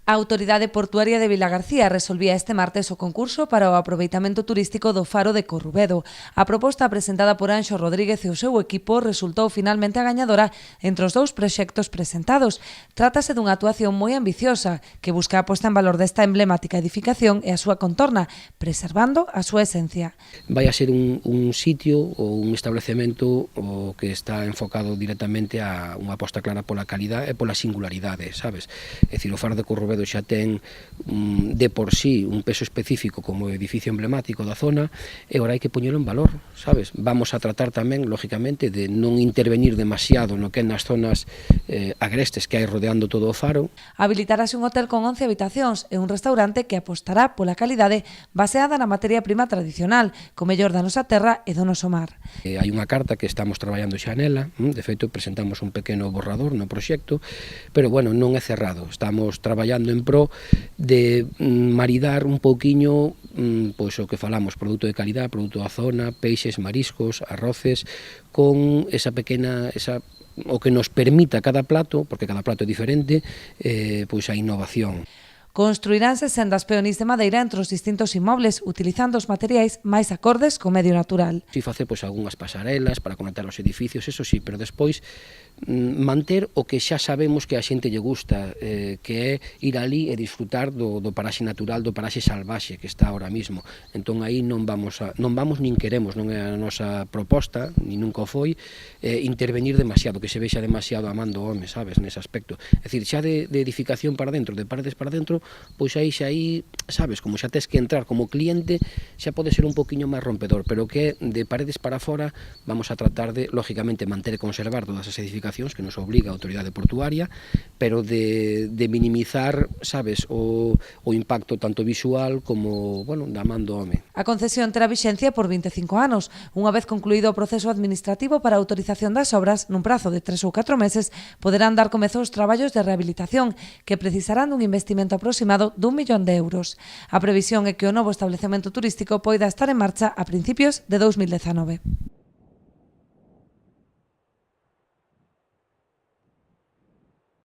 A Autoridade Portuaria de Vilagarcía resolvía este martes o concurso para o aproveitamento turístico do faro de Corrubedo. A proposta presentada por Anxo Rodríguez e o seu equipo resultou finalmente a gañadora entre os dous proxectos presentados. Trátase dunha actuación moi ambiciosa que busca a posta en valor desta emblemática edificación e a súa contorna, preservando a súa esencia. Vai a ser un sitio ou un establecemento que está enfocado directamente a unha aposta clara pola calidad e pola singularidade, sabes? É dicir, o faro de Corrubedo xa ten de por sí un peso específico como edificio emblemático da zona e ora hai que poñelo en valor, sabes? Vamos a tratar tamén, lógicamente, de non intervenir demasiado no que é nas zonas agrestes que hai rodeando todo o faro. Habilitarase un hotel con 11 habitacións e un restaurante que apostará pola calidade baseada na materia prima tradicional, co mellor da nosa terra e do noso mar. Hai unha carta que estamos traballando xa nela, de feito presentamos un pequeno borrador no proxecto, pero bueno, non é cerrado, estamos traballando en pro de maridar un pouquiño pois o que falamos, produto de calidad, produto da zona, peixes, mariscos, arroces, con esa pequena, o que nos permita cada plato, porque cada plato é diferente, pois a innovación. Construiránse sendas peonís de madeira entre os distintos inmobles, utilizando os materiais máis acordes co medio natural. Si face pois algunhas pasarelas para conectar os edificios, eso sí, pero despois manter o que xa sabemos que a xente lle gusta, que é ir ali e disfrutar do paraxe natural, do paraxe salvaxe que está ahora mismo. Entón aí non vamos nin queremos, non é a nosa proposta, ni nunca o foi, intervenir demasiado, que se vexa demasiado a man do home, sabes, nese aspecto. É dicir, xa de edificación para dentro, de paredes para dentro, pois aí xa sabes, como xa tes que entrar como cliente, xa pode ser un poquinho máis rompedor, pero que de paredes para fora vamos a tratar de, lógicamente, manter e conservar todas as edificacións que nos obliga a Autoridade Portuaria, pero de minimizar, sabes, o impacto tanto visual como, bueno, da man do home. A concesión terá vixencia por 25 anos. Unha vez concluído o proceso administrativo para a autorización das obras, nun prazo de 3 ou 4 meses, poderán dar comezo os traballos de rehabilitación, que precisarán dun investimento aproximado d'1 millón de euros. A previsión é que o novo establecemento turístico poida estar en marcha a principios de 2019.